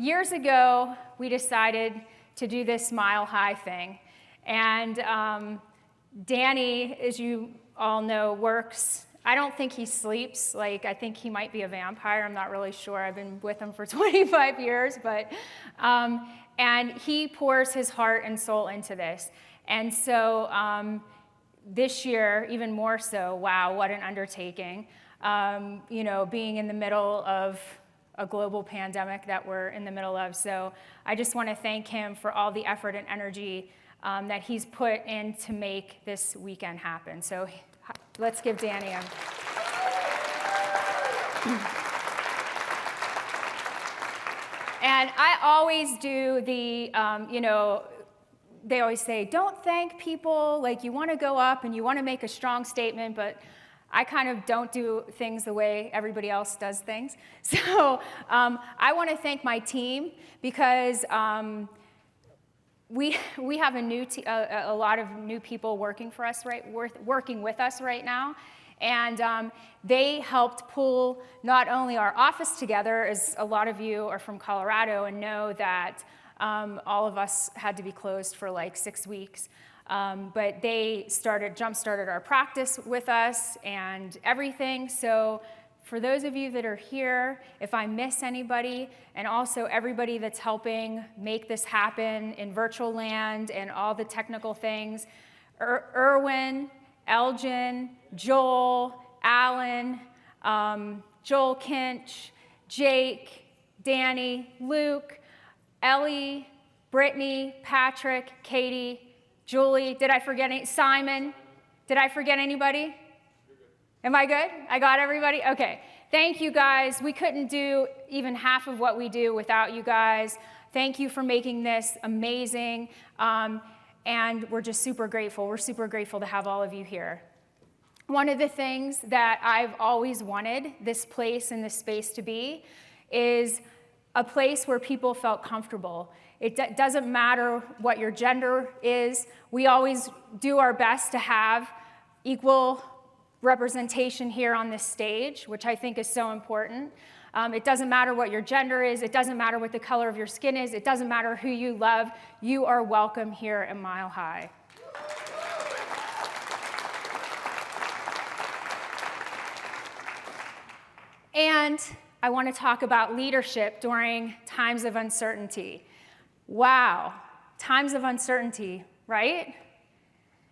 years ago, we decided to do this Mile High thing. And Danny, as you all know, works. I don't think he sleeps. Like, I think he might be a vampire. I'm not really sure. I've been with him for 25 years. But, and he pours his heart and soul into this. And so this year, even more so, wow, what an undertaking. You know, being in the middle of a global pandemic that we're in the middle of. So I just want to thank him for all the effort and energy that he's put in to make this weekend happen. So let's give Danny a... And I always do the, you know, they always say, don't thank people, like you want to go up and you want to make a strong statement, but I kind of don't do things the way everybody else does things. So I want to thank my team because we have a lot of new people working for us, working with us right now. And they helped pull not only our office together, as a lot of you are from Colorado and know that all of us had to be closed for like 6 weeks. But they jump-started our practice with us and everything. So for those of you that are here, if I miss anybody, and also everybody that's helping make this happen in virtual land and all the technical things, Erwin, Elgin, Joel, Alan, Joel Kinch, Jake, Danny, Luke, Ellie, Brittany, Patrick, Katie, Julie, did I forget any? Simon, did I forget anybody? Am I good? I got everybody? Okay. Thank you guys. We couldn't do even half of what we do without you guys. Thank you for making this amazing. And we're just super grateful. We're super grateful to have all of you here. One of the things that I've always wanted this place and this space to be is a place where people felt comfortable. It doesn't matter what your gender is. We always do our best to have equal representation here on this stage, which I think is so important. It doesn't matter what your gender is. It doesn't matter what the color of your skin is. It doesn't matter who you love. You are welcome here at Mile High. And I want to talk about leadership during times of uncertainty. Wow, times of uncertainty, right?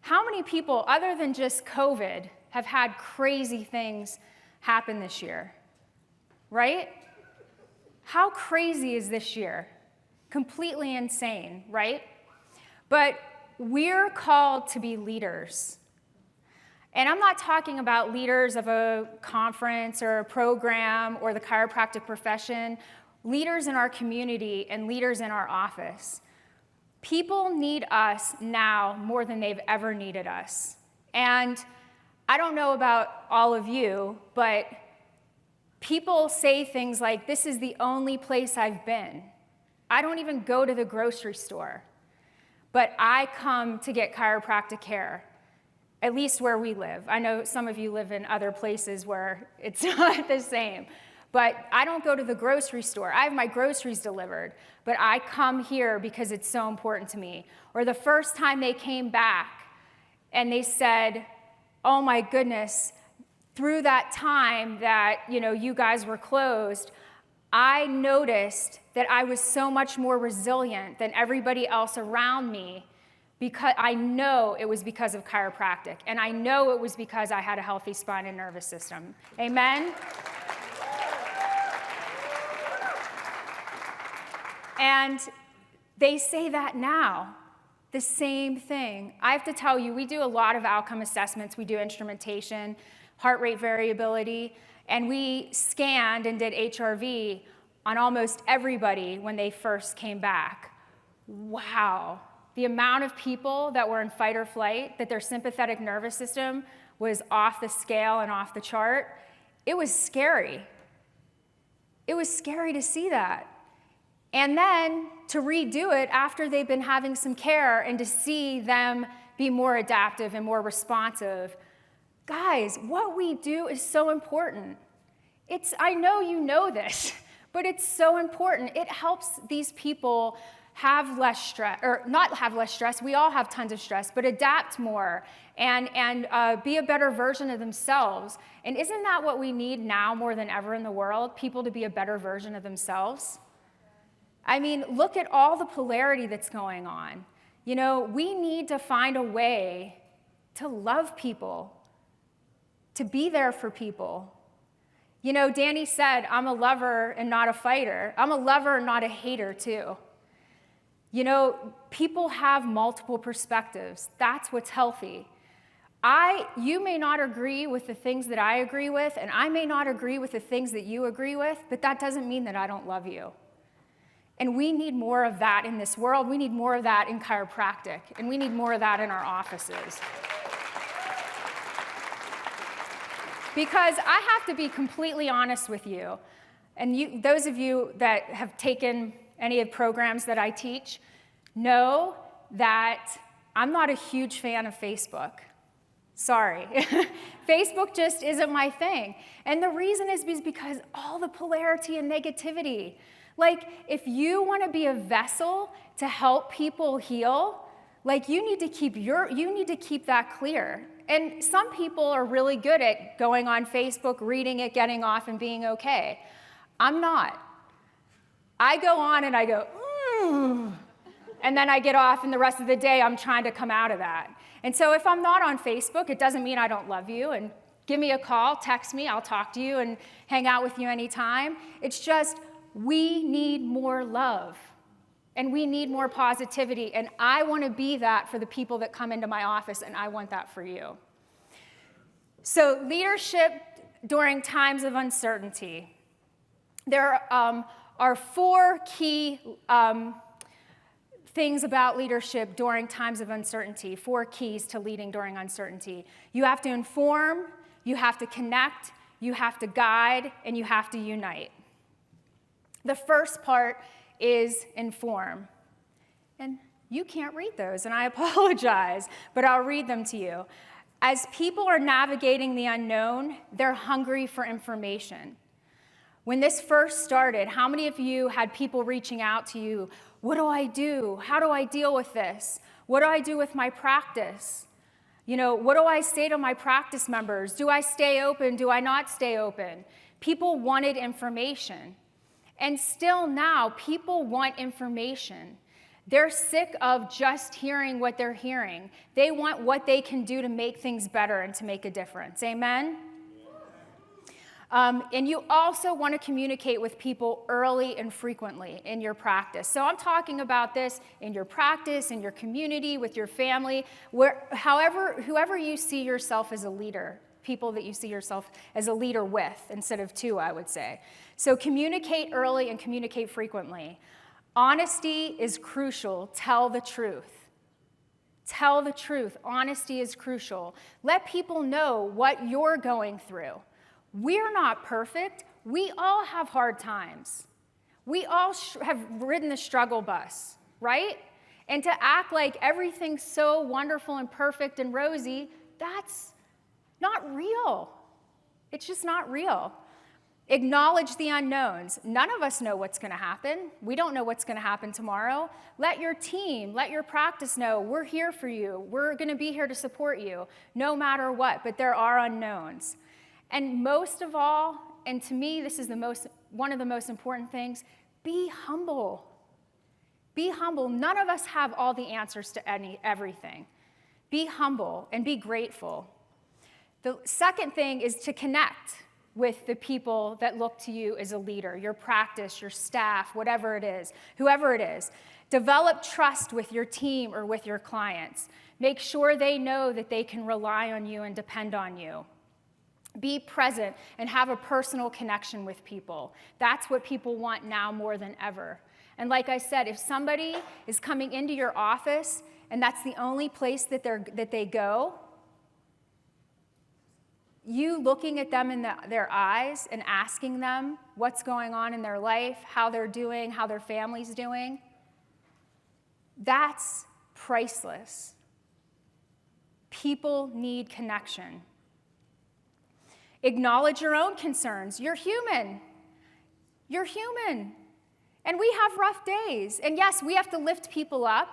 How many people, other than just COVID, have had crazy things happen this year, right? How crazy is this year? Completely insane, right? But we're called to be leaders. And I'm not talking about leaders of a conference or a program or the chiropractic profession, leaders in our community and leaders in our office. People need us now more than they've ever needed us. And I don't know about all of you, but people say things like, this is the only place I've been. I don't even go to the grocery store, but I come to get chiropractic care. At least where we live. I know some of you live in other places where it's not the same. But I don't go to the grocery store. I have my groceries delivered. But I come here because it's so important to me. Or the first time they came back and they said, oh my goodness, through that time that you guys were closed, I noticed that I was so much more resilient than everybody else around me. Because I know it was because of chiropractic, and I know it was because I had a healthy spine and nervous system. Amen? And they say that now, the same thing. I have to tell you, we do a lot of outcome assessments. We do instrumentation, heart rate variability, and we scanned and did HRV on almost everybody when they first came back. Wow. The amount of people that were in fight or flight, that their sympathetic nervous system was off the scale and off the chart, it was scary. It was scary to see that. And then to redo it after they've been having some care and to see them be more adaptive and more responsive. Guys, what we do is so important. I know you know this, But it's so important. It helps these people have less stress, or not have less stress. We all have tons of stress, but adapt more and be a better version of themselves. And isn't that what we need now more than ever in the world? People to be a better version of themselves? I mean, look at all the polarity that's going on. You know, we need to find a way to love people, to be there for people. You know, Danny said, I'm a lover and not a fighter. I'm a lover and not a hater, too. You know, people have multiple perspectives. That's what's healthy. You may not agree with the things that I agree with, and I may not agree with the things that you agree with, but that doesn't mean that I don't love you. And we need more of that in this world. We need more of that in chiropractic, and we need more of that in our offices. Because I have to be completely honest with you, and those of you that have taken any of the programs that I teach know that I'm not a huge fan of Facebook. Sorry. Facebook just isn't my thing. And the reason is because all the polarity and negativity. Like, if you want to be a vessel to help people heal, like, you need to keep that clear. And some people are really good at going on Facebook, reading it, getting off, and being okay. I'm not. I go on and I go, and then I get off, and the rest of the day I'm trying to come out of that. And so if I'm not on Facebook, it doesn't mean I don't love you. And give me a call, text me, I'll talk to you and hang out with you anytime. It's just, we need more love. And we need more positivity. And I want to be that for the people that come into my office, and I want that for you. So leadership during times of uncertainty. There are 4 key things about leadership during times of uncertainty, 4 keys to leading during uncertainty. You have to inform, you have to connect, you have to guide, and you have to unite. The first part is inform. And you can't read those, and I apologize, but I'll read them to you. As people are navigating the unknown, they're hungry for information. When this first started, how many of you had people reaching out to you? What do I do? How do I deal with this? What do I do with my practice? You know, what do I say to my practice members? Do I stay open? Do I not stay open? People wanted information. And still now, people want information. They're sick of just hearing what they're hearing. They want what they can do to make things better and to make a difference. Amen? And you also want to communicate with people early and frequently in your practice. So I'm talking about this in your practice, in your community, with your family, whoever you see yourself as a leader, people that you see yourself as a leader with, instead of 2, I would say. So communicate early and communicate frequently. Honesty is crucial. Tell the truth. Tell the truth. Honesty is crucial. Let people know what you're going through. We're not perfect. We all have hard times. We all have ridden the struggle bus, right? And to act like everything's so wonderful and perfect and rosy, that's not real. It's just not real. Acknowledge the unknowns. None of us know what's going to happen. We don't know what's going to happen tomorrow. Let your team, let your practice know, we're here for you. We're going to be here to support you, no matter what, but there are unknowns. And most of all, and to me, this is one of the most important things, be humble. Be humble. None of us have all the answers to everything. Be humble and be grateful. The second thing is to connect with the people that look to you as a leader, your practice, your staff, whatever it is, whoever it is. Develop trust with your team or with your clients. Make sure they know that they can rely on you and depend on you. Be present and have a personal connection with people. That's what people want now more than ever. And like I said, if somebody is coming into your office and that's the only place that they go, you looking at them in their eyes and asking them what's going on in their life, how they're doing, how their family's doing, that's priceless. People need connection. Acknowledge your own concerns. You're human. You're human. And we have rough days. And yes, we have to lift people up,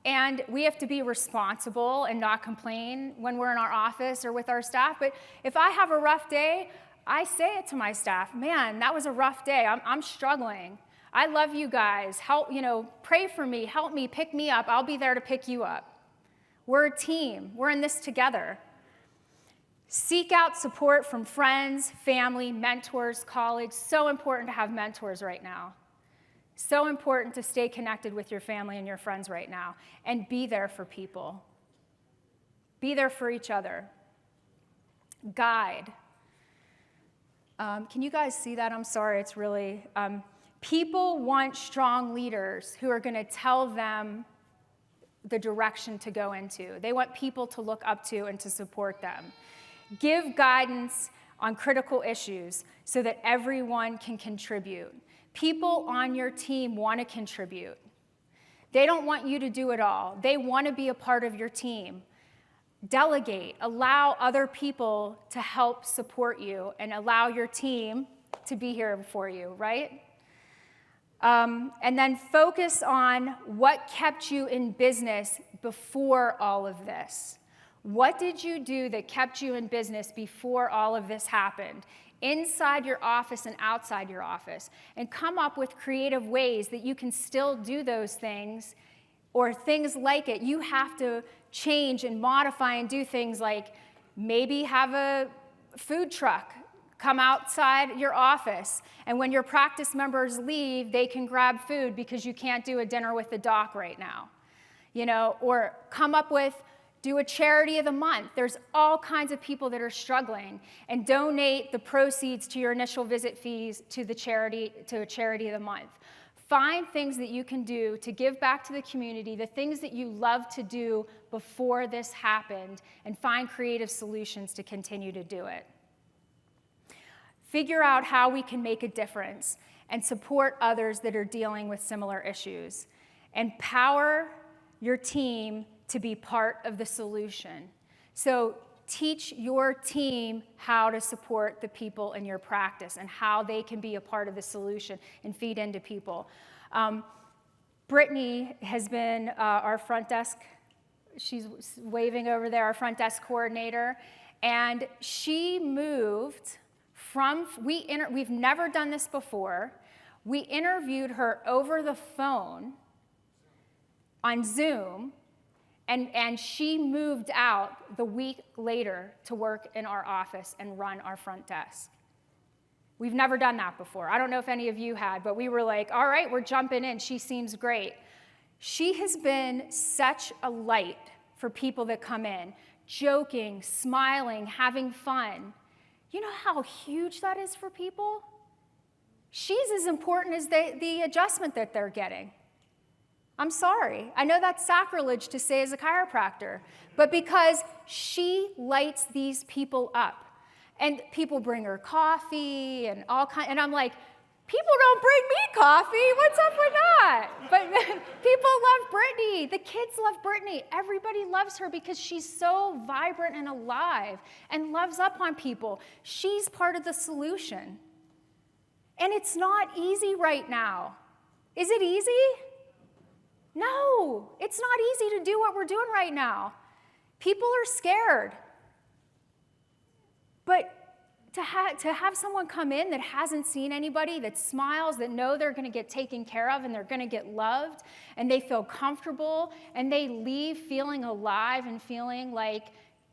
and we have to be responsible and not complain when we're in our office or with our staff. But if I have a rough day, I say it to my staff, man, that was a rough day. I'm struggling. I love you guys. Help, pray for me, help me, pick me up. I'll be there to pick you up. We're a team. We're in this together. Seek out support from friends, family, mentors, colleagues. So important to have mentors right now. So important to stay connected with your family and your friends right now. And be there for people. Be there for each other. Guide. Can you guys see that? I'm sorry, it's really... people want strong leaders who are going to tell them the direction to go into. They want people to look up to and to support them. Give guidance on critical issues so that everyone can contribute. People on your team want to contribute. They don't want you to do it all. They want to be a part of your team. Delegate. Allow other people to help support you and allow your team to be here for you, right? And then focus on what kept you in business before all of this. What did you do that kept you in business before all of this happened? Inside your office and outside your office. And come up with creative ways that you can still do those things or things like it. You have to change and modify and do things like maybe have a food truck come outside your office, and when your practice members leave, they can grab food because you can't do a dinner with the doc right now. Or come up with, do a charity of the month. There's all kinds of people that are struggling, and donate the proceeds to your initial visit fees to a charity of the month. Find things that you can do to give back to the community, the things that you love to do before this happened, and find creative solutions to continue to do it. Figure out how we can make a difference and support others that are dealing with similar issues. Empower your team to be part of the solution. So teach your team how to support the people in your practice and how they can be a part of the solution and feed into people. Brittany has been our front desk, she's waving over there, our front desk coordinator, and she moved we've never done this before. We interviewed her over the phone on Zoom, and she moved out the week later to work in our office and run our front desk. We've never done that before. I don't know if any of you had, but we were like, all right, we're jumping in. She seems great. She has been such a light for people that come in, joking, smiling, having fun. You know how huge that is for people? She's as important as the adjustment that they're getting. I'm sorry. I know that's sacrilege to say as a chiropractor, but because she lights these people up. And people bring her coffee and all kinds, and I'm like, people don't bring me coffee. What's up with that? But people love Brittany. The kids love Brittany. Everybody loves her because she's so vibrant and alive and loves up on people. She's part of the solution. And it's not easy right now. Is it easy? No, it's not easy to do what we're doing right now. People are scared. But to have someone come in that hasn't seen anybody, that smiles, that know they're going to get taken care of and they're going to get loved, and they feel comfortable, and they leave feeling alive and feeling like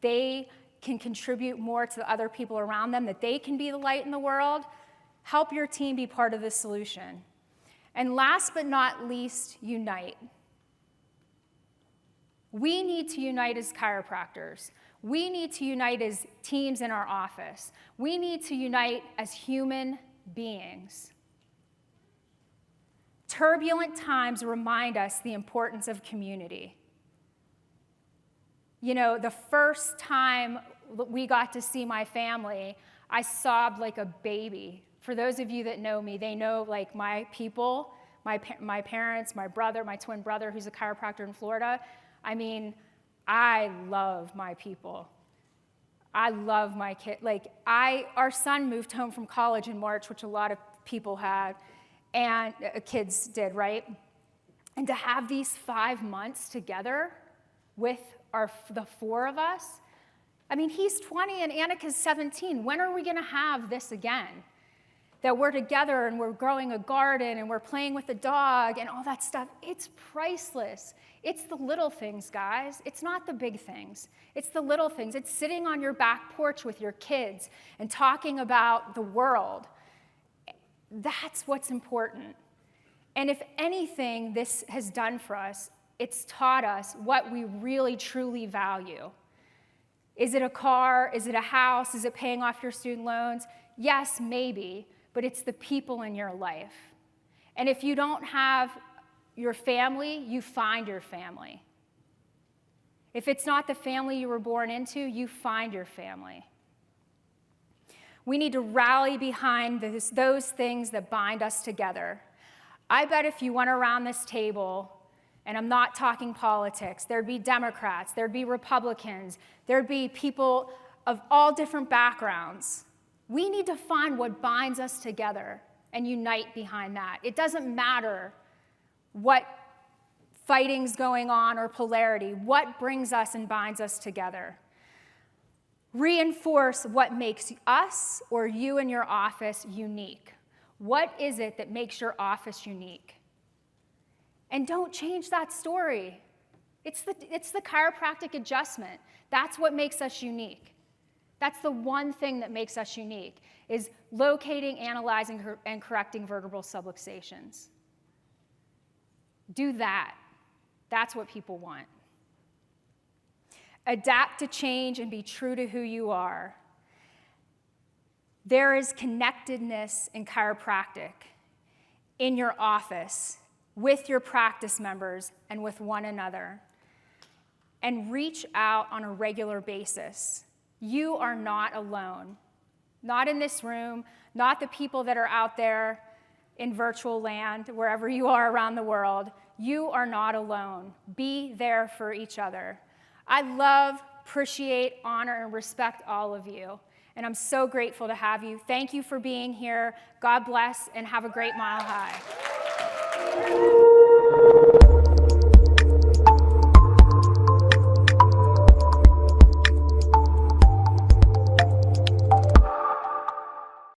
they can contribute more to the other people around them, that they can be the light in the world, help your team be part of the solution. And last but not least, unite. We need to unite as chiropractors. We need to unite as teams in our office. We need to unite as human beings. Turbulent times remind us the importance of community. The first time we got to see my family, I sobbed like a baby. For those of you that know me, they know like my people, my parents, my brother, my twin brother who's a chiropractor in Florida. I mean, I love my people. I love my kid. Our son moved home from college in March, which a lot of people had, and kids did, right? And to have these 5 months together with the 4 of us, I mean, he's 20 and Annika's 17. When are we going to have this again? That we're together and we're growing a garden and we're playing with a dog and all that stuff. It's priceless. It's the little things, guys. It's not the big things. It's the little things. It's sitting on your back porch with your kids and talking about the world. That's what's important. And if anything this has done for us, it's taught us what we really, truly value. Is it a car? Is it a house? Is it paying off your student loans? Yes, maybe, but it's the people in your life. And if you don't have your family, you find your family. If it's not the family you were born into, you find your family. We need to rally behind those things that bind us together. I bet if you went around this table, and I'm not talking politics, there'd be Democrats, there'd be Republicans, there'd be people of all different backgrounds. We need to find what binds us together and unite behind that. It doesn't matter what fighting's going on or polarity, what brings us and binds us together. Reinforce what makes us or you in your office unique. What is it that makes your office unique? And don't change that story. It's the chiropractic adjustment. That's what makes us unique. That's the one thing that makes us unique, is locating, analyzing, and correcting vertebral subluxations. Do that. That's what people want. Adapt to change and be true to who you are. There is connectedness in chiropractic in your office, with your practice members, and with one another. And reach out on a regular basis. You are not alone. Not in this room, not the people that are out there in virtual land, wherever you are around the world. You are not alone. Be there for each other. I love, appreciate, honor, and respect all of you. And I'm so grateful to have you. Thank you for being here. God bless, and have a great Mile High.